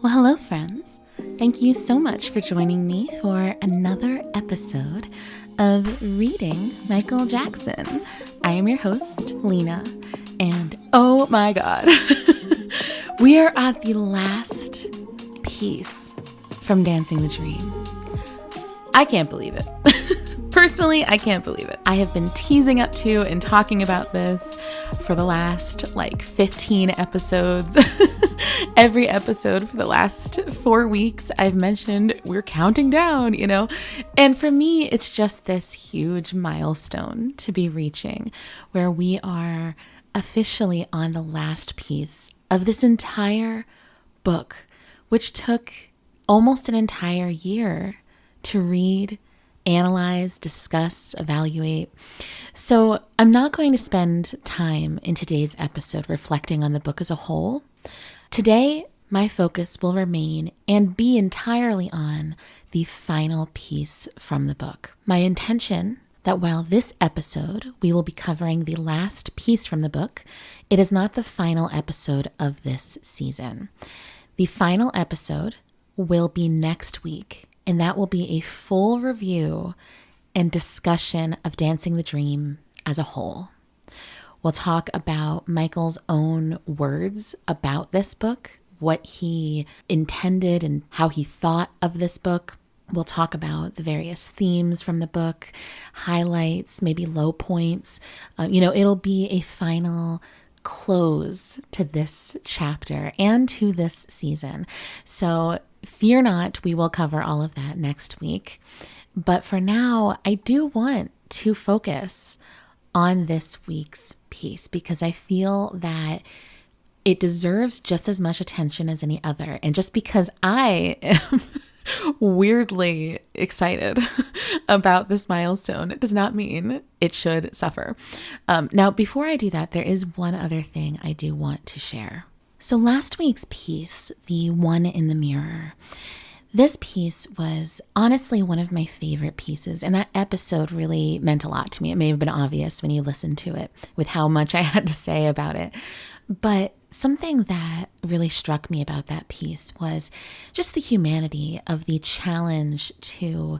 Well, hello, friends. Thank you so much for joining me for another episode of Reading Michael Jackson. I am your host, Lena, and oh my God, we are at the last piece from Dancing the Dream. I can't believe it. Personally, I can't believe it. I have been teasing up to and talking about this for the last 15 episodes. Every episode for the last 4 weeks, I've mentioned we're counting down, And for me, it's just this huge milestone to be reaching where we are officially on the last piece of this entire book, which took almost an entire year to read, analyze, discuss, evaluate. So I'm not going to spend time in today's episode reflecting on the book as a whole. Today, my focus will remain and be entirely on the final piece from the book. My intention that while this episode we will be covering the last piece from the book, it is not the final episode of this season. The final episode will be next week, and that will be a full review and discussion of Dancing the Dream as a whole. We'll talk about Michael's own words about this book, what he intended and how he thought of this book. We'll talk about the various themes from the book, highlights, maybe low points. It'll be a final close to this chapter and to this season. So fear not, we will cover all of that next week. But for now, I do want to focus on this week's piece because I feel that it deserves just as much attention as any other. And just because I am weirdly excited about this milestone, it does not mean it should suffer. Now, before I do that, there is one other thing I do want to share. So last week's piece, The One in the Mirror, this piece was honestly one of my favorite pieces, and that episode really meant a lot to me. It may have been obvious when you listened to it with how much I had to say about it. But something that really struck me about that piece was just the humanity of the challenge to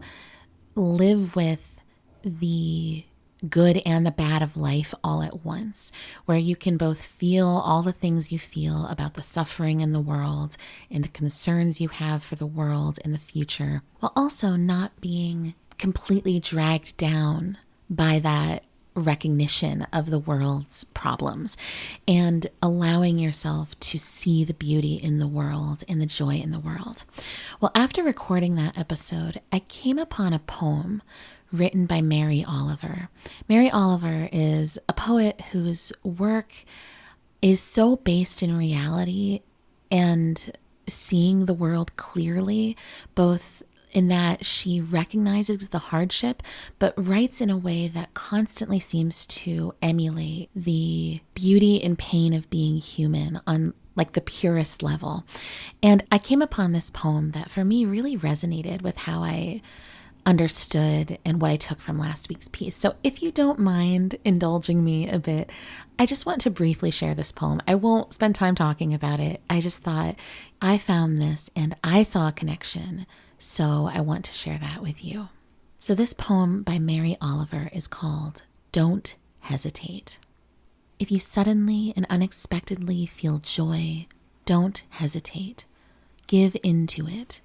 live with the good and the bad of life all at once, where you can both feel all the things you feel about the suffering in the world and the concerns you have for the world and the future, while also not being completely dragged down by that recognition of the world's problems and allowing yourself to see the beauty in the world and the joy in the world. Well, after recording that episode, I came upon a poem written by Mary Oliver. Mary Oliver is a poet whose work is so based in reality and seeing the world clearly, both in that she recognizes the hardship, but writes in a way that constantly seems to emulate the beauty and pain of being human on the purest level. And I came upon this poem that for me really resonated with how I understood and what I took from last week's piece. So if you don't mind indulging me a bit, I just want to briefly share this poem. I won't spend time talking about it. I just thought I found this and I saw a connection, so I want to share that with you. So this poem by Mary Oliver is called Don't Hesitate. If you suddenly and unexpectedly feel joy, don't hesitate. Give into it.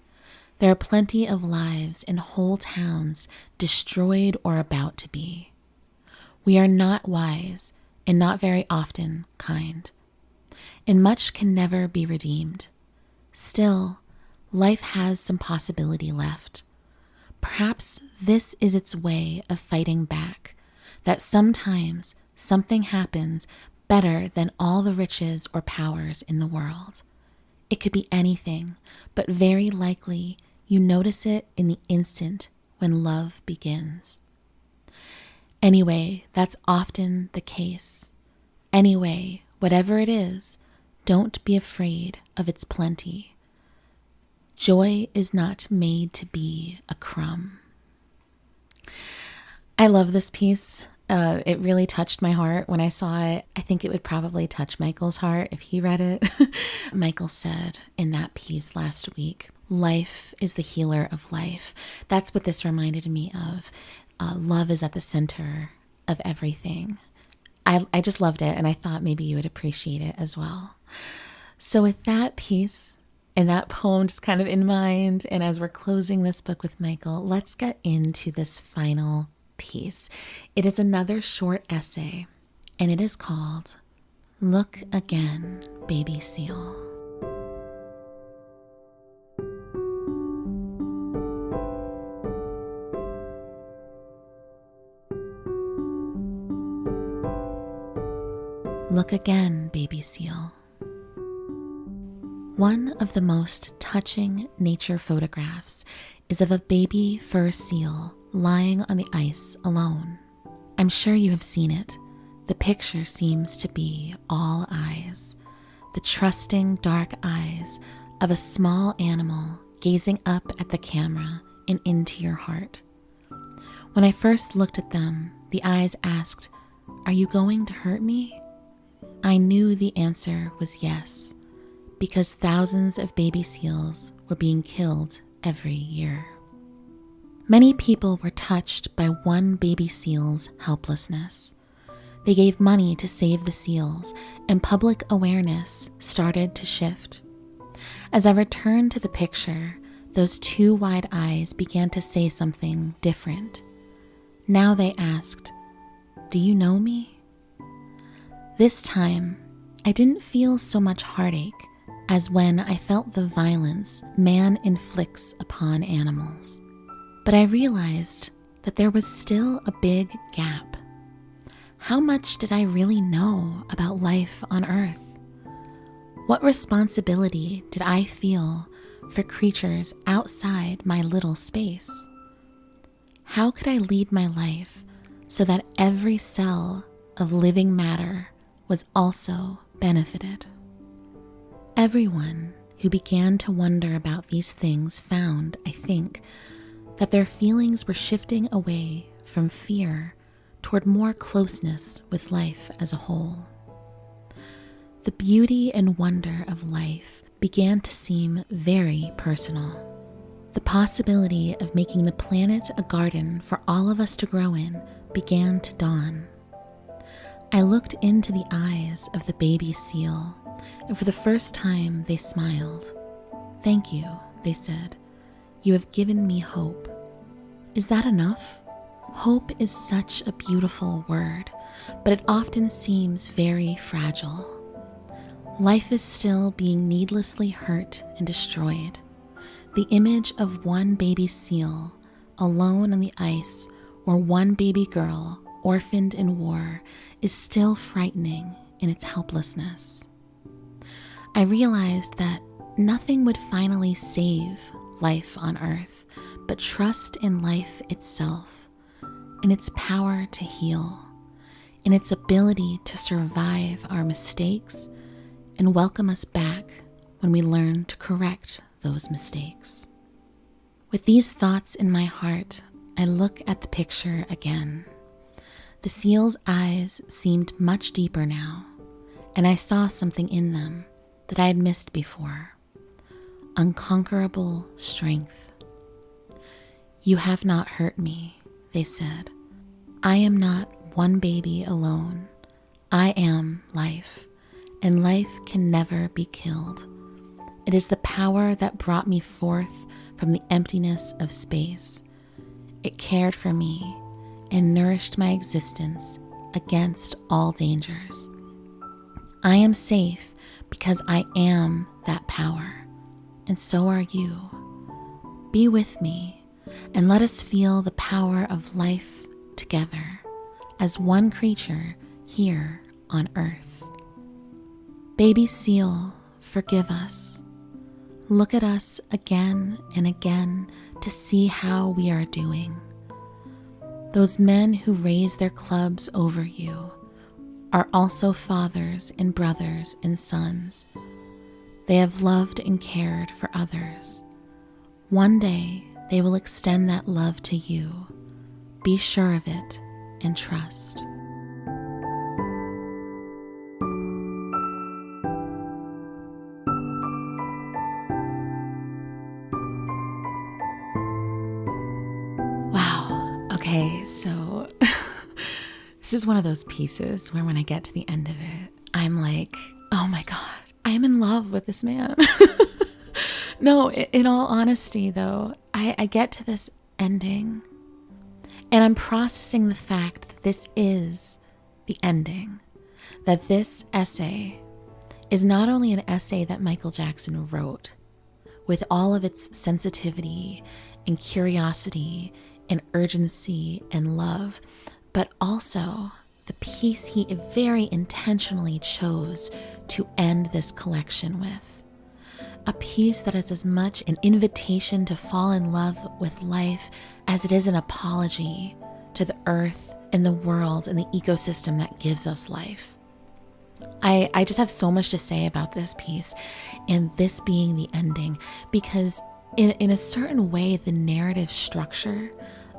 There are plenty of lives and whole towns destroyed or about to be. We are not wise and not very often kind, and much can never be redeemed. Still, life has some possibility left. Perhaps this is its way of fighting back, that sometimes something happens better than all the riches or powers in the world. It could be anything, but very likely you notice it in the instant when love begins. Anyway, that's often the case. Anyway, whatever it is, don't be afraid of its plenty. Joy is not made to be a crumb. I love this piece. It really touched my heart when I saw it. I think it would probably touch Michael's heart if he read it. Michael said in that piece last week, life is the healer of life. That's what this reminded me of. Love is at the center of everything. I just loved it, and I thought maybe you would appreciate it as well. So with that piece and that poem just kind of in mind, and as we're closing this book with Michael, let's get into this final piece. It is another short essay, and it is called Look Again, Baby Seal. Look again, baby seal. One of the most touching nature photographs is of a baby fur seal lying on the ice alone. I'm sure you have seen it. The picture seems to be all eyes, the trusting dark eyes of a small animal gazing up at the camera and into your heart. When I first looked at them, the eyes asked, "Are you going to hurt me?" I knew the answer was yes, because thousands of baby seals were being killed every year. Many people were touched by one baby seal's helplessness. They gave money to save the seals, and public awareness started to shift. As I returned to the picture, those two wide eyes began to say something different. Now they asked, "Do you know me?" This time, I didn't feel so much heartache as when I felt the violence man inflicts upon animals. But I realized that there was still a big gap. How much did I really know about life on Earth? What responsibility did I feel for creatures outside my little space? How could I lead my life so that every cell of living matter was also benefited? Everyone who began to wonder about these things found, I think, that their feelings were shifting away from fear toward more closeness with life as a whole. The beauty and wonder of life began to seem very personal. The possibility of making the planet a garden for all of us to grow in began to dawn. I looked into the eyes of the baby seal, and for the first time they smiled. "Thank you," they said. "You have given me hope." Is that enough? Hope is such a beautiful word, but it often seems very fragile. Life is still being needlessly hurt and destroyed. The image of one baby seal alone on the ice, or one baby girl orphaned in war, is still frightening in its helplessness. I realized that nothing would finally save life on Earth, but trust in life itself, in its power to heal, in its ability to survive our mistakes and welcome us back when we learn to correct those mistakes. With these thoughts in my heart, I look at the picture again. The seal's eyes seemed much deeper now, and I saw something in them that I had missed before. Unconquerable strength. "You have not hurt me," they said. "I am not one baby alone. I am life, and life can never be killed. It is the power that brought me forth from the emptiness of space. It cared for me and nourished my existence against all dangers. I am safe because I am that power, and so are you. Be with me, and let us feel the power of life together as one creature here on Earth. Baby seal, forgive us. Look at us again and again to see how we are doing. Those men who raise their clubs over you are also fathers and brothers and sons. They have loved and cared for others. One day they will extend that love to you. Be sure of it and trust. Wow. Okay, so this is one of those pieces where when I get to the end of it, I'm like, oh my God, I am in love with this man. No, in all honesty though, I get to this ending and I'm processing the fact that this is the ending, that this essay is not only an essay that Michael Jackson wrote with all of its sensitivity and curiosity and urgency and love, but also the piece he very intentionally chose to end this collection with. A piece that is as much an invitation to fall in love with life as it is an apology to the earth and the world and the ecosystem that gives us life. I just have so much to say about this piece and this being the ending, because in a certain way, the narrative structure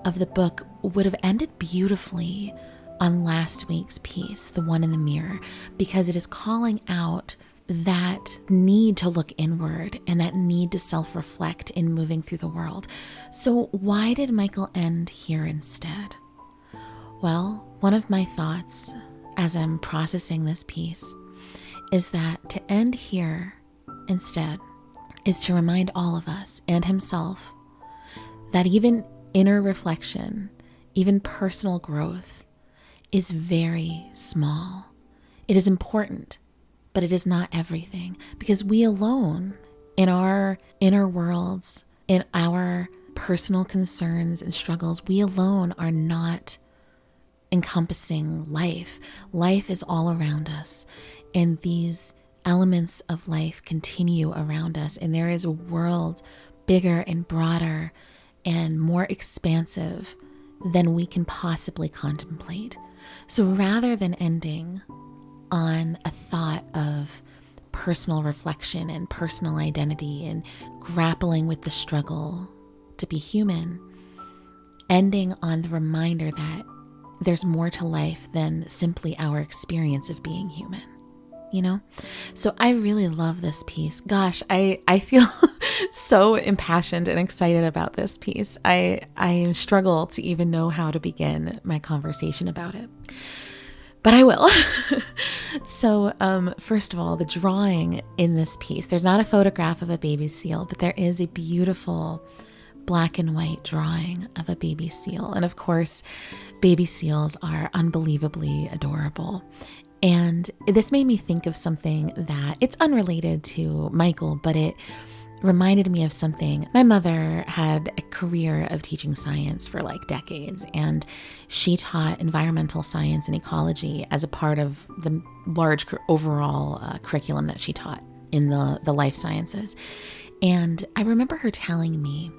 of the book would have ended beautifully on last week's piece, the one in the mirror, because it is calling out that need to look inward and that need to self-reflect in moving through the world. So why did Michael end here instead? Well, one of my thoughts as I'm processing this piece is that to end here instead is to remind all of us and himself that even inner reflection, even personal growth is very small. It is important, but it is not everything, because we alone in our inner worlds, in our personal concerns and struggles, we alone are not encompassing life. Life is all around us, and these elements of life continue around us, and there is a world bigger and broader and more expansive than we can possibly contemplate. So rather than ending on a thought of personal reflection and personal identity and grappling with the struggle to be human, ending on the reminder that there's more to life than simply our experience of being human, you know? So I really love this piece. Gosh, I feel so impassioned and excited about this piece. I struggle to even know how to begin my conversation about it, but I will. So first of all, the drawing in this piece, there's not a photograph of a baby seal, but there is a beautiful black and white drawing of a baby seal. And of course, baby seals are unbelievably adorable. And this made me think of something that it's unrelated to Michael, but it reminded me of something. My mother had a career of teaching science for like decades, and she taught environmental science and ecology as a part of the large overall curriculum that she taught in the life sciences. And I remember her telling me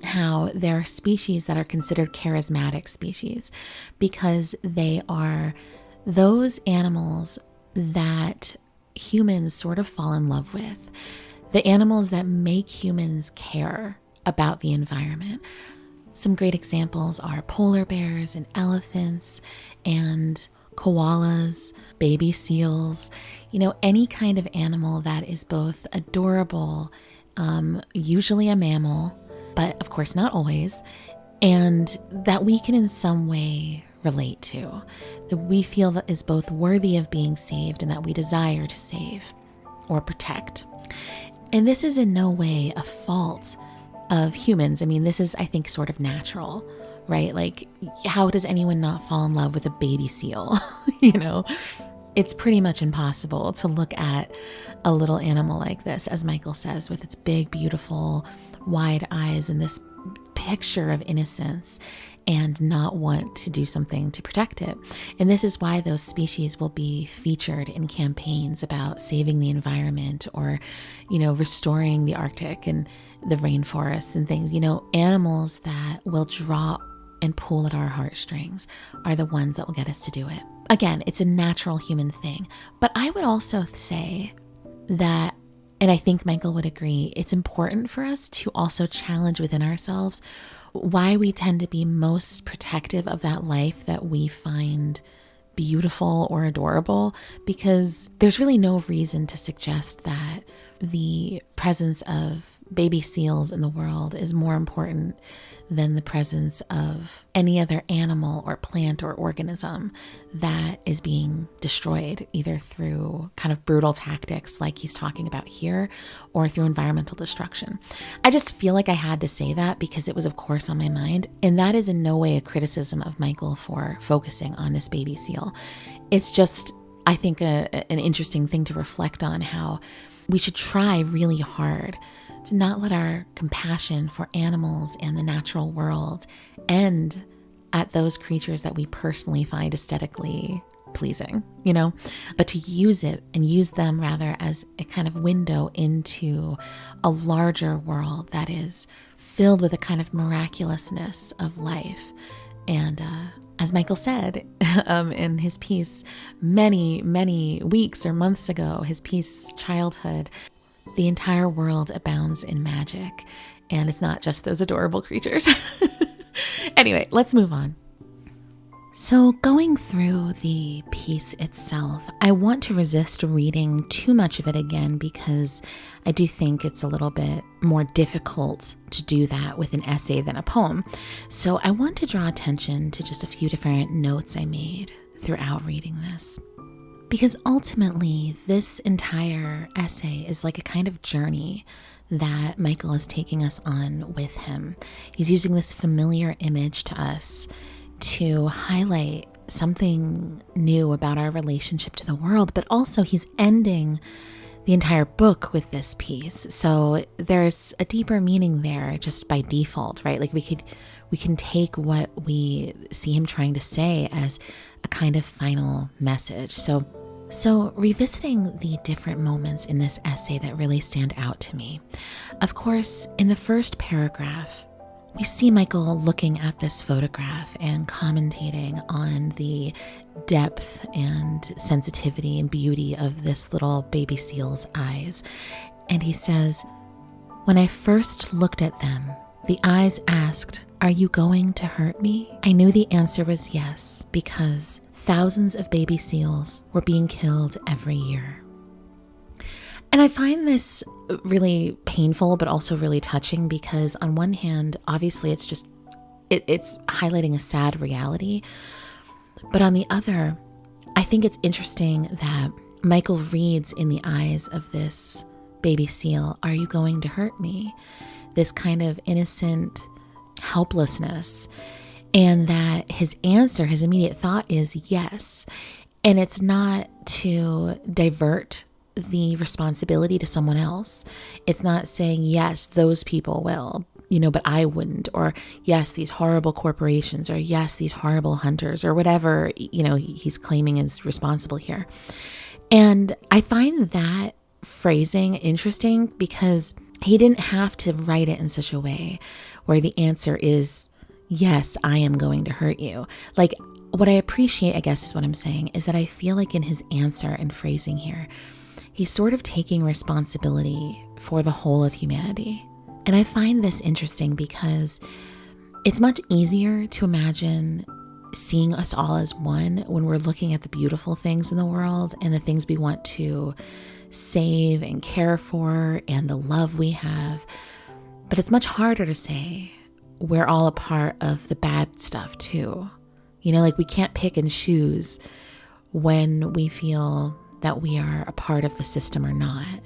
how there are species that are considered charismatic species because they are those animals that humans sort of fall in love with, the animals that make humans care about the environment. Some great examples are polar bears and elephants and koalas, baby seals, any kind of animal that is both adorable, usually a mammal, but of course not always, and that we can in some way relate to, that we feel that is both worthy of being saved and that we desire to save or protect. And this is in no way a fault of humans. I mean, this is, I think, sort of natural, right? Like, how does anyone not fall in love with a baby seal? It's pretty much impossible to look at a little animal like this, as Michael says, with its big, beautiful, wide eyes and this picture of innocence and not want to do something to protect it. And this is why those species will be featured in campaigns about saving the environment or, restoring the Arctic and the rainforests and things. Animals that will draw and pull at our heartstrings are the ones that will get us to do it. Again, it's a natural human thing. But I would also say that And I think Michael would agree, it's important for us to also challenge within ourselves why we tend to be most protective of that life that we find beautiful or adorable, because there's really no reason to suggest that the presence of baby seals in the world is more important than the presence of any other animal or plant or organism that is being destroyed, either through kind of brutal tactics like he's talking about here, or through environmental destruction. I just feel like I had to say that because it was, of course, on my mind. And that is in no way a criticism of Michael for focusing on this baby seal. It's just, I think, an interesting thing to reflect on, how we should try really hard to not let our compassion for animals and the natural world end at those creatures that we personally find aesthetically pleasing, but to use it and use them rather as a kind of window into a larger world that is filled with a kind of miraculousness of life. And as Michael said in his piece many, many weeks or months ago, his piece Childhood, the entire world abounds in magic, and it's not just those adorable creatures. Anyway, let's move on. So going through the piece itself, I want to resist reading too much of it again because I do think it's a little bit more difficult to do that with an essay than a poem. So I want to draw attention to just a few different notes I made throughout reading this. Because ultimately, this entire essay is like a kind of journey that Michael is taking us on with him. He's using this familiar image to us to highlight something new about our relationship to the world, but also he's ending the entire book with this piece. So there's a deeper meaning there just by default, right? Like we can take what we see him trying to say as a kind of final message. So revisiting the different moments in this essay that really stand out to me. Of course, in the first paragraph, we see Michael looking at this photograph and commentating on the depth and sensitivity and beauty of this little baby seal's eyes. And he says, "When I first looked at them, the eyes asked, 'Are you going to hurt me?' I knew the answer was yes, because thousands of baby seals were being killed every year." And I find this really painful, but also really touching because on one hand, obviously it's highlighting a sad reality. But on the other, I think it's interesting that Michael reads in the eyes of this baby seal, "Are you going to hurt me?" This kind of innocent helplessness. And that his answer, his immediate thought is yes. And it's not to divert the responsibility to someone else. It's not saying, yes, those people will, but I wouldn't. Or yes, these horrible corporations, or yes, these horrible hunters, or whatever, he's claiming is responsible here. And I find that phrasing interesting because he didn't have to write it in such a way where the answer is, yes, I am going to hurt you. Like, what I appreciate, I guess is what I'm saying, is that I feel like in his answer and phrasing here, he's sort of taking responsibility for the whole of humanity. And I find this interesting because it's much easier to imagine seeing us all as one when we're looking at the beautiful things in the world and the things we want to save and care for and the love we have. But it's much harder to say we're all a part of the bad stuff too. Like we can't pick and choose when we feel that we are a part of the system or not.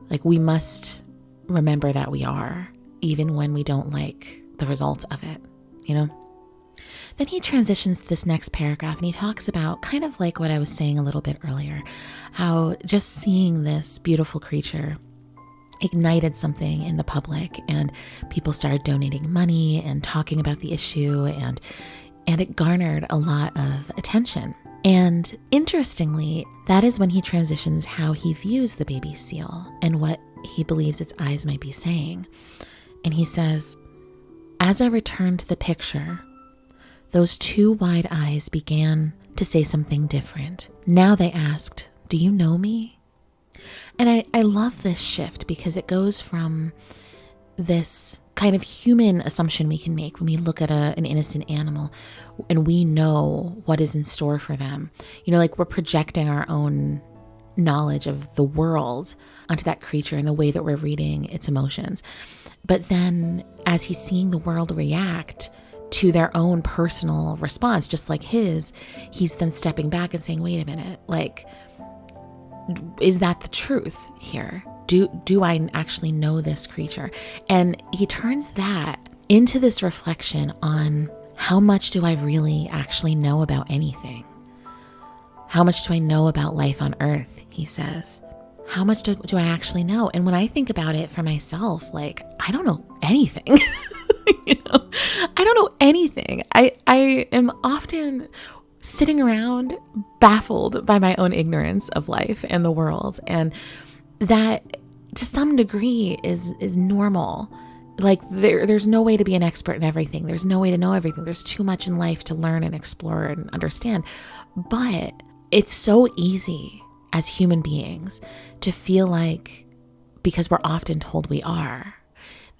Like we must remember that we are, even when we don't like the result of it, Then he transitions to this next paragraph and he talks about kind of like what I was saying a little bit earlier, how just seeing this beautiful creature ignited something in the public and people started donating money and talking about the issue and it garnered a lot of attention. And interestingly, that is when he transitions how he views the baby seal and what he believes its eyes might be saying. And he says, "As I returned to the picture, those two wide eyes began to say something different. Now they asked, 'Do you know me?' And I love this shift because it goes from this kind of human assumption we can make when we look at an innocent animal and we know what is in store for them. Like we're projecting our own knowledge of the world onto that creature in the way that we're reading its emotions. But then as he's seeing the world react to their own personal response, just like his, he's then stepping back and saying, wait a minute, like, is that the truth here? Do I actually know this creature? And he turns that into this reflection on how much do I really actually know about anything? How much do I know about life on Earth? He says. How much do I actually know? And when I think about it for myself, like, I don't know anything. I don't know anything. I am often sitting around baffled by my own ignorance of life and the world. And that to some degree is normal. Like there's no way to be an expert in everything. There's no way to know everything. There's too much in life to learn and explore and understand. But it's so easy as human beings to feel like, because we're often told we are,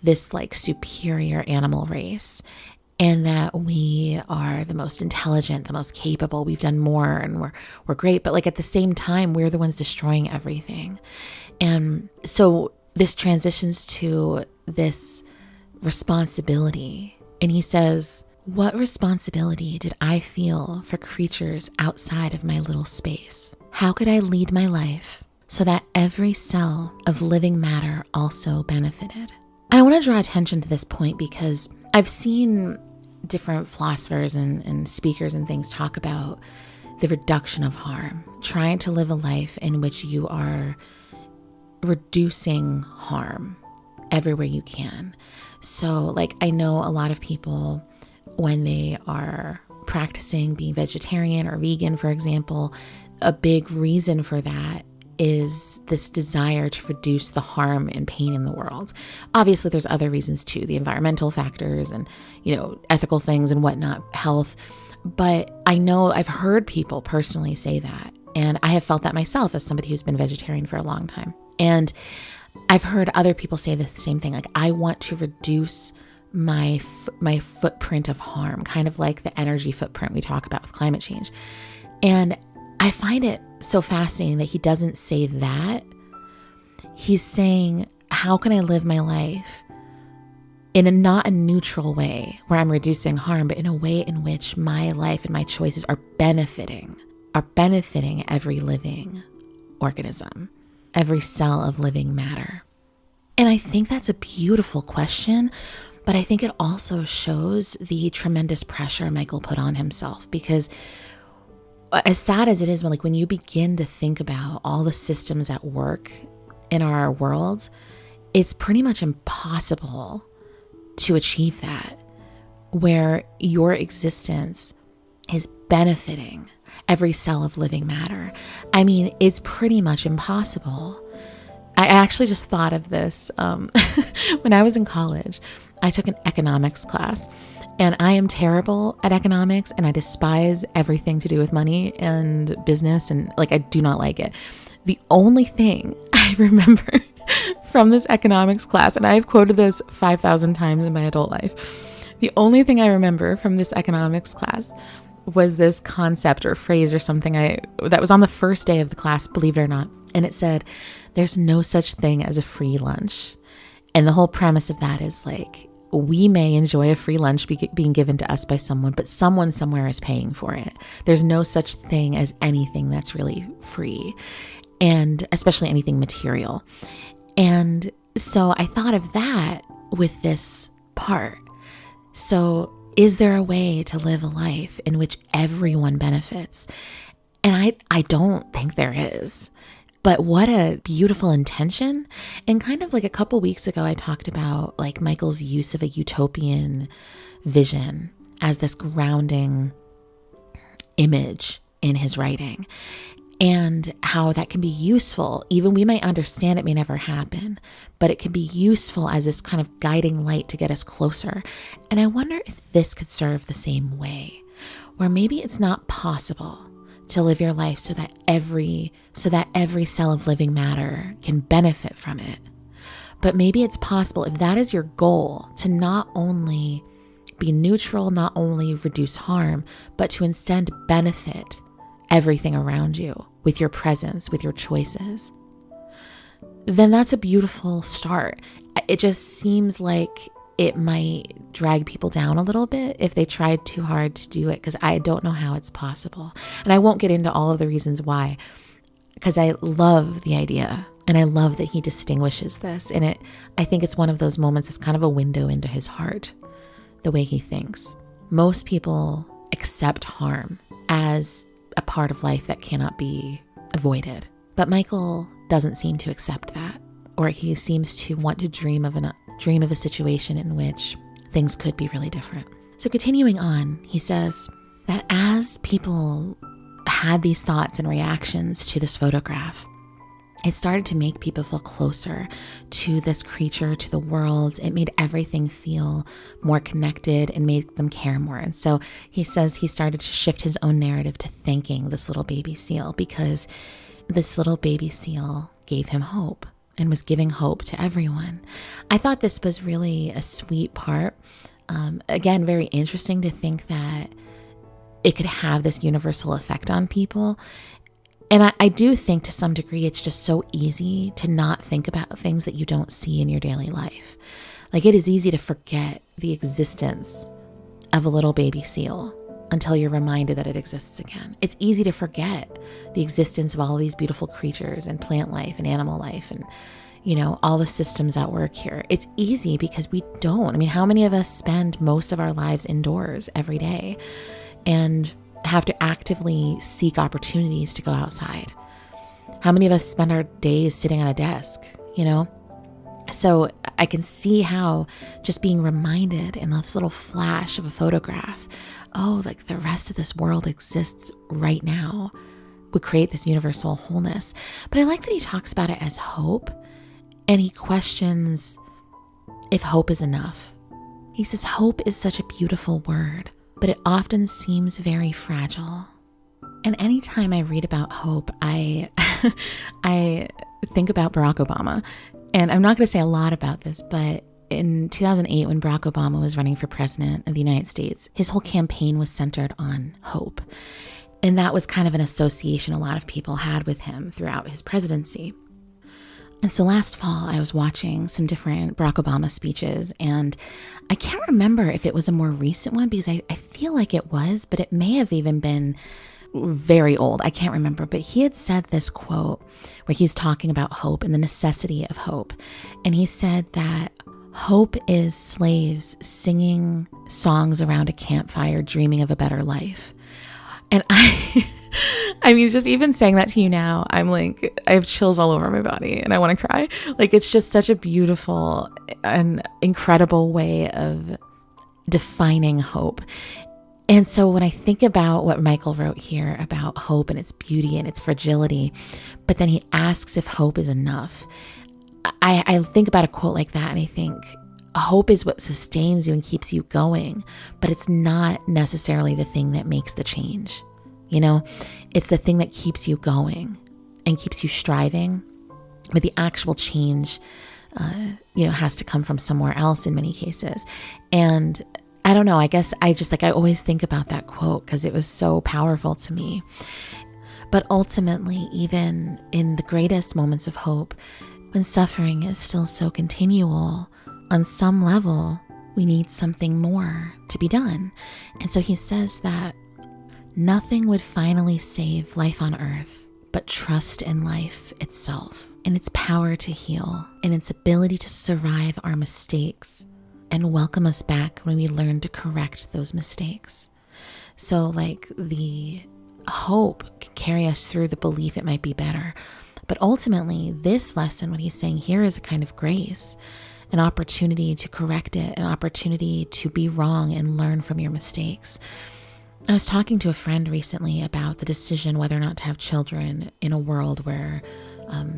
this like superior animal race, and that we are the most intelligent, the most capable, we've done more and we're great. But like at the same time, we're the ones destroying everything. And so this transitions to this responsibility. And he says, what responsibility did I feel for creatures outside of my little space? How could I lead my life so that every cell of living matter also benefited? And I want to draw attention to this point because I've seen different philosophers and speakers and things talk about the reduction of harm, trying to live a life in which you are reducing harm everywhere you can. So like I know a lot of people, when they are practicing being vegetarian or vegan, for example, a big reason for that is this desire to reduce the harm and pain in the world. Obviously, there's other reasons too, the environmental factors and, ethical things and whatnot, health. But I know I've heard people personally say that. And I have felt that myself as somebody who's been vegetarian for a long time. And I've heard other people say the same thing. Like, I want to reduce my footprint of harm, kind of like the energy footprint we talk about with climate change. And I find it so fascinating that he doesn't say that. He's saying, how can I live my life in not a neutral way where I'm reducing harm, but in a way in which my life and my choices are benefiting every living organism, every cell of living matter. And I think that's a beautiful question, but I think it also shows the tremendous pressure Michael put on himself, because as sad as it is, when you begin to think about all the systems at work in our world, it's pretty much impossible to achieve that, where your existence is benefiting every cell of living matter. I mean, it's pretty much impossible. I actually just thought of this when I was in college. I took an economics class, and I am terrible at economics, and I despise everything to do with money and business, and I do not like it. The only thing I remember from this economics class, and I've quoted this 5,000 times in my adult life, the only thing I remember from this economics class was this concept or phrase or something that was on the first day of the class, believe it or not. And it said, there's no such thing as a free lunch. And the whole premise of that is we may enjoy a free lunch being given to us by someone, but someone somewhere is paying for it. There's no such thing as anything that's really free, and especially anything material. And so I thought of that with this part. So is there a way to live a life in which everyone benefits? And I don't think there is. But what a beautiful intention. And kind of a couple weeks ago, I talked about Michael's use of a utopian vision as this grounding image in his writing, and how that can be useful. Even we might understand it may never happen, but it can be useful as this kind of guiding light to get us closer. And I wonder if this could serve the same way, where maybe it's not possible to live your life so that every cell of living matter can benefit from it. But maybe it's possible, if that is your goal, to not only be neutral, not only reduce harm, but to instead benefit everything around you with your presence, with your choices, then that's a beautiful start. It just seems like it might drag people down a little bit if they tried too hard to do it, because I don't know how it's possible. And I won't get into all of the reasons why, because I love the idea and I love that he distinguishes this. And I think it's one of those moments that's kind of a window into his heart, the way he thinks. Most people accept harm as a part of life that cannot be avoided. But Michael doesn't seem to accept that, or he seems to want to dream of a situation in which things could be really different. So continuing on, he says that as people had these thoughts and reactions to this photograph, it started to make people feel closer to this creature, to the world. It made everything feel more connected and made them care more. And so he says he started to shift his own narrative to thanking this little baby seal, because this little baby seal gave him hope and was giving hope to everyone. I thought this was really a sweet part. Again, very interesting to think that it could have this universal effect on people. And I do think to some degree it's just so easy to not think about things that you don't see in your daily life. Like, it is easy to forget the existence of a little baby seal until you're reminded that it exists again. It's easy to forget the existence of all these beautiful creatures and plant life and animal life and, all the systems at work here. It's easy because we don't. I mean, how many of us spend most of our lives indoors every day and have to actively seek opportunities to go outside? How many of us spend our days sitting at a desk, So I can see how just being reminded in this little flash of a photograph, like the rest of this world exists right now, would create this universal wholeness. But I like that he talks about it as hope, and he questions if hope is enough. He says hope is such a beautiful word, but it often seems very fragile. And anytime I read about hope, I think about Barack Obama. And I'm not going to say a lot about this, but in 2008, when Barack Obama was running for president of the United States, his whole campaign was centered on hope. And that was kind of an association a lot of people had with him throughout his presidency. And so last fall, I was watching some different Barack Obama speeches, and I can't remember if it was a more recent one, because I feel like it was, but it may have even been very old. I can't remember, but he had said this quote where he's talking about hope and the necessity of hope. And he said that hope is slaves singing songs around a campfire, dreaming of a better life. And I mean, just even saying that to you now, I'm like, I have chills all over my body and I want to cry. Like, it's just such a beautiful and incredible way of defining hope. And so when I think about what Michael wrote here about hope and its beauty and its fragility, but then he asks if hope is enough, I think about a quote like that and I think hope is what sustains you and keeps you going, but it's not necessarily the thing that makes the change. It's the thing that keeps you going and keeps you striving, but the actual change, has to come from somewhere else in many cases. And I don't know, I guess I always think about that quote because it was so powerful to me. But ultimately, even in the greatest moments of hope, when suffering is still so continual, on some level, we need something more to be done. And so he says that nothing would finally save life on earth but trust in life itself, in its power to heal, in its ability to survive our mistakes and welcome us back when we learn to correct those mistakes. So the hope can carry us through the belief it might be better. But ultimately, this lesson, what he's saying here, is a kind of grace, an opportunity to correct it, an opportunity to be wrong and learn from your mistakes. I was talking to a friend recently about the decision whether or not to have children in a world where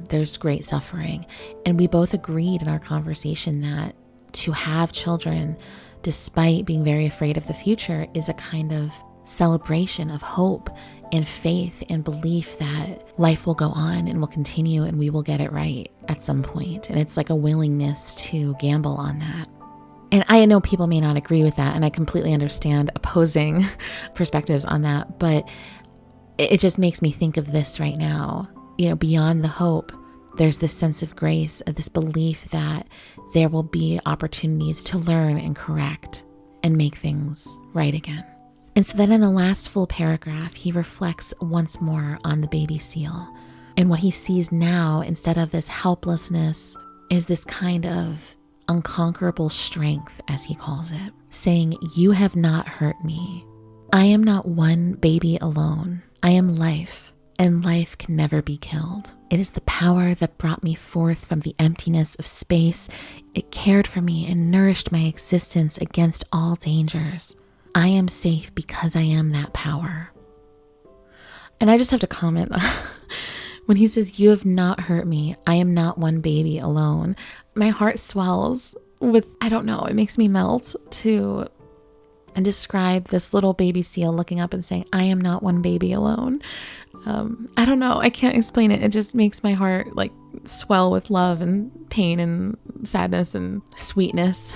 there's great suffering. And we both agreed in our conversation that to have children, despite being very afraid of the future, is a kind of celebration of hope and faith and belief that life will go on and will continue and we will get it right at some point. And it's like a willingness to gamble on that. And I know people may not agree with that, and I completely understand opposing perspectives on that, but it just makes me think of this right now. Beyond the hope, there's this sense of grace, of this belief that there will be opportunities to learn and correct and make things right again. And so then in the last full paragraph, he reflects once more on the baby seal. And what he sees now, instead of this helplessness, is this kind of unconquerable strength, as he calls it, saying, "You have not hurt me. I am not one baby alone. I am life, and life can never be killed. It is the power that brought me forth from the emptiness of space. It cared for me and nourished my existence against all dangers. I am safe because I am that power." And I just have to comment when he says, "You have not hurt me. I am not one baby alone." My heart swells with, I don't know, it makes me melt to describe this little baby seal looking up and saying, "I am not one baby alone." I don't know. I can't explain it. It just makes my heart like swell with love and pain and sadness and sweetness.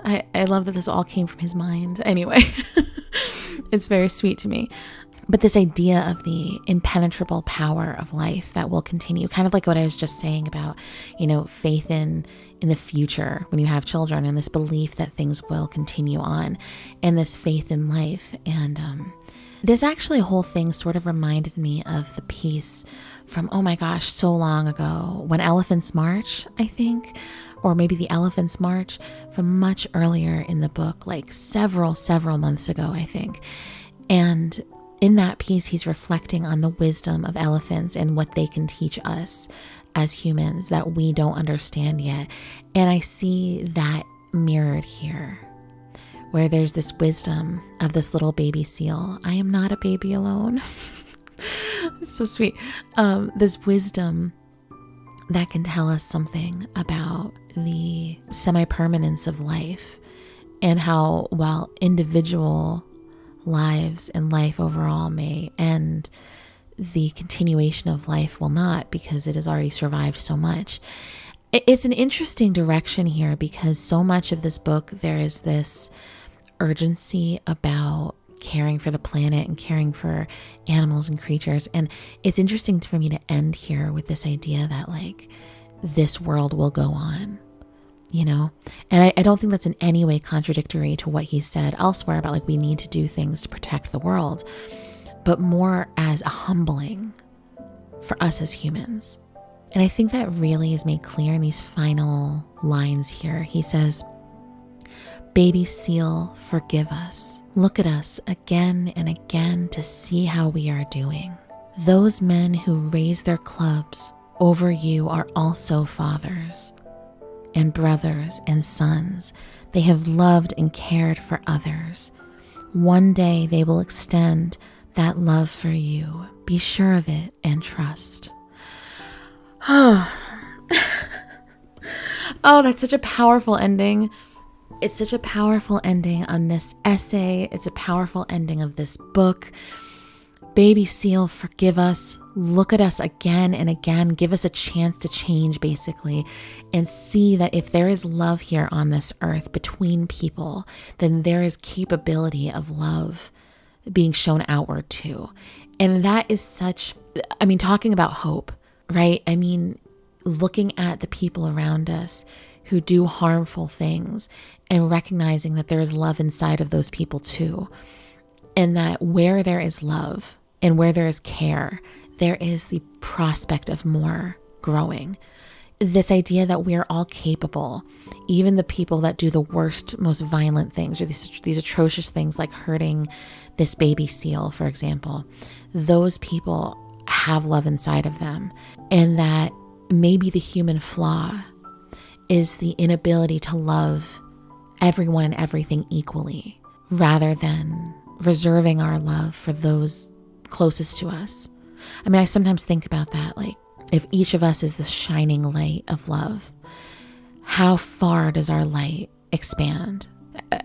I love that this all came from his mind. Anyway, it's very sweet to me. But this idea of the impenetrable power of life that will continue, kind of like what I was just saying about, faith in the future when you have children, and this belief that things will continue on, and this faith in life. And this actually whole thing sort of reminded me of the piece from, oh my gosh, so long ago, When Elephants March, I think, or maybe The Elephants March, from much earlier in the book, like several months ago, I think. And in that piece, he's reflecting on the wisdom of elephants and what they can teach us as humans that we don't understand yet. And I see that mirrored here, where there's this wisdom of this little baby seal. I am not a baby alone. It's so sweet. This wisdom that can tell us something about the semi-permanence of life, and how while individual lives and life overall may end, the continuation of life will not, because it has already survived so much. It's an interesting direction here, because so much of this book, there is this urgency about caring for the planet and caring for animals and creatures. And it's interesting for me to end here with this idea that like this world will go on, and I don't think that's in any way contradictory to what he said elsewhere about like we need to do things to protect the world, but more as a humbling for us as humans. And I think that really is made clear in these final lines here. He says, "Baby seal, forgive us. Look at us again and again to see how we are doing. Those men who raise their clubs over you are also fathers and brothers and sons. They have loved and cared for others. One day they will extend that love for you. Be sure of it and trust." Oh, that's such a powerful ending. It's such a powerful ending on this essay. It's a powerful ending of this book. Baby seal, forgive us. Look at us again and again. Give us a chance to change, basically, and see that if there is love here on this earth between people, then there is capability of love being shown outward too. And that is talking about hope, right? Looking at the people around us who do harmful things and recognizing that there is love inside of those people too. And that where there is love and where there is care, there is the prospect of more growing. This idea that we are all capable, even the people that do the worst, most violent things, or these atrocious things like hurting this baby seal, for example, those people have love inside of them. And that maybe the human flaw is the inability to love everyone and everything equally, rather than reserving our love for those closest to us. I sometimes think about that, like if each of us is this shining light of love, how far does our light expand?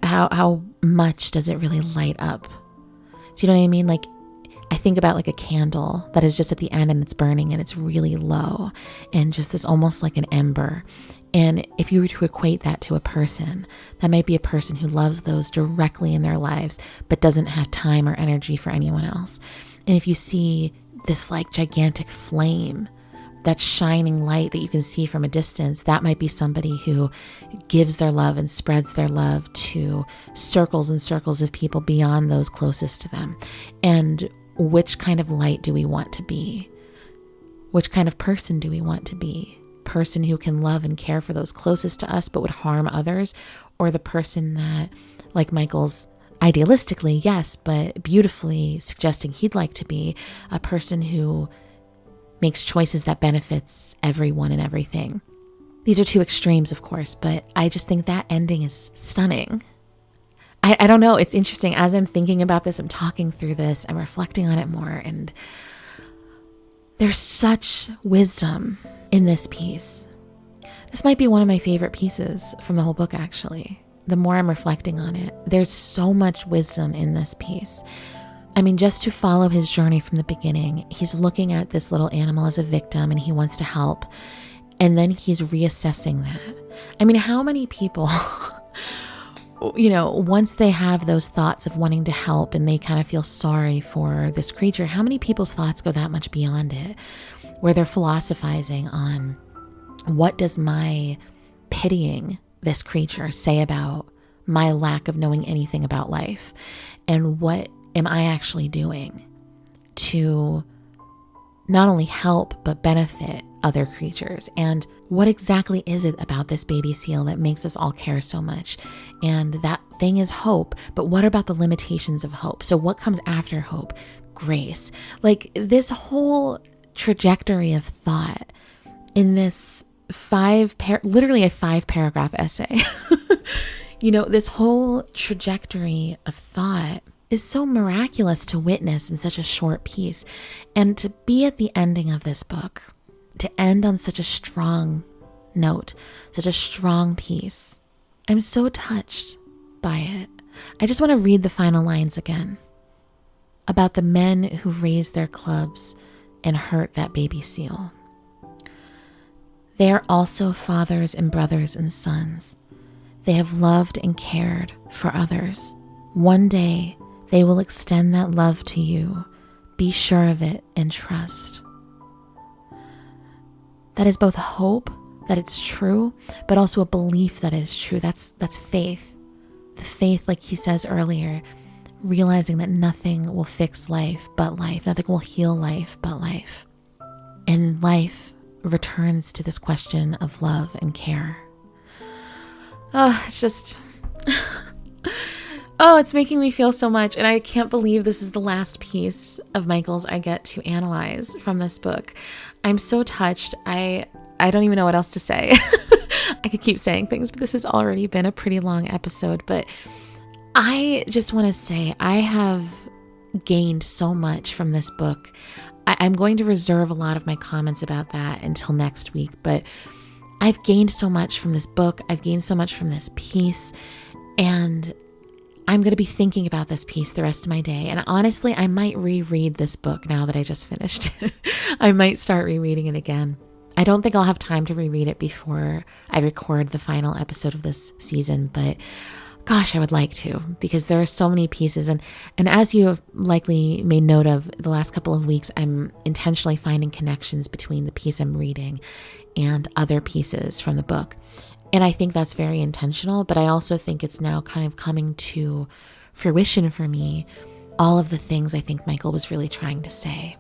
How much does it really light up? Do you know what I mean? Like I think about like a candle that is just at the end and it's burning and it's really low and just this almost like an ember. And if you were to equate that to a person, that might be a person who loves those directly in their lives, but doesn't have time or energy for anyone else. And if you see this like gigantic flame, that shining light that you can see from a distance, that might be somebody who gives their love and spreads their love to circles and circles of people beyond those closest to them. And which kind of light do we want to be? Which kind of person do we want to be? Person who can love and care for those closest to us but would harm others, or the person that, like Michael's idealistically, yes, but beautifully suggesting he'd like to be, a person who makes choices that benefits everyone and everything. These are two extremes, of course, but I just think that ending is stunning. I don't know, it's interesting. As I'm thinking about this, I'm talking through this, I'm reflecting on it more, and there's such wisdom in this piece. This might be one of my favorite pieces from the whole book, actually. The more I'm reflecting on it, there's so much wisdom in this piece. I mean, just to follow his journey from the beginning, he's looking at this little animal as a victim and he wants to help. And then he's reassessing that. I mean, how many people, once they have those thoughts of wanting to help and they kind of feel sorry for this creature, how many people's thoughts go that much beyond it, where they're philosophizing on what does my pitying this creature say about my lack of knowing anything about life? And what am I actually doing to not only help, but benefit other creatures? And what exactly is it about this baby seal that makes us all care so much? And that thing is hope, but what about the limitations of hope? So what comes after hope? Grace. Like this whole trajectory of thought in this literally a 5-paragraph essay. This whole trajectory of thought is so miraculous to witness in such a short piece. And to be at the ending of this book, to end on such a strong note, such a strong piece, I'm so touched by it. I just want to read the final lines again about the men who raised their clubs and hurt that baby seal. They are also fathers and brothers and sons. They have loved and cared for others. One day, they will extend that love to you. Be sure of it and trust. That is both hope that it's true, but also a belief that it is true. That's faith. The faith, like he says earlier, realizing that nothing will fix life but life. Nothing will heal life but life. And life returns to this question of love and care. Oh, it's just... Oh, it's making me feel so much. And I can't believe this is the last piece of Michael's I get to analyze from this book. I'm so touched. I don't even know what else to say. I could keep saying things, but this has already been a pretty long episode. But I just want to say I have gained so much from this book. I'm going to reserve a lot of my comments about that until next week. But I've gained so much from this book. I've gained so much from this piece. And I'm going to be thinking about this piece the rest of my day. And honestly, I might reread this book now that I just finished it. I might start rereading it again. I don't think I'll have time to reread it before I record the final episode of this season, but gosh, I would like to, because there are so many pieces. And as you have likely made note of the last couple of weeks, I'm intentionally finding connections between the piece I'm reading and other pieces from the book. And I think that's very intentional, but I also think it's now kind of coming to fruition for me, all of the things I think Michael was really trying to say.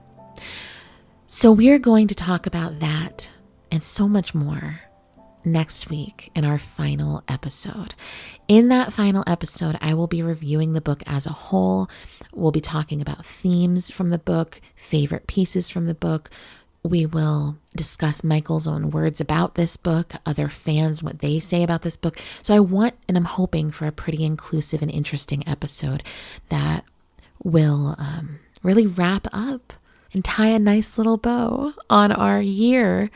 So we're going to talk about that and so much more next week in our final episode. In that final episode, I will be reviewing the book as a whole. We'll be talking about themes from the book, favorite pieces from the book. We will discuss Michael's own words about this book, other fans, what they say about this book. So I want, and I'm hoping for a pretty inclusive and interesting episode that will really wrap up and tie a nice little bow on our year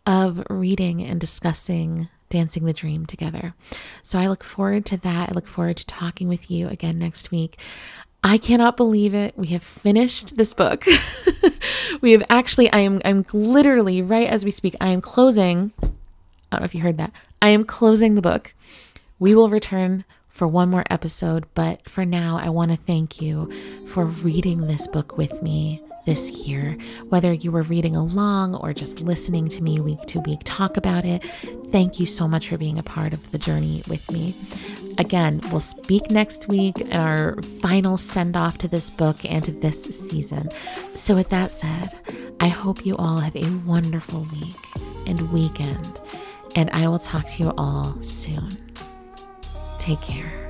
of reading and discussing Dancing the Dream together. So I look forward to that. I look forward to talking with you again next week. I cannot believe it. We have finished this book. I'm literally right as we speak, I am closing. I don't know if you heard that. I am closing the book. We will return for one more episode, but for now, I want to thank you for reading this book with me this year. Whether you were reading along or just listening to me week to week talk about it, thank you so much for being a part of the journey with me. Again, we'll speak next week in our final send-off to this book and to this season. So with that said, I hope you all have a wonderful week and weekend, and I will talk to you all soon. Take care.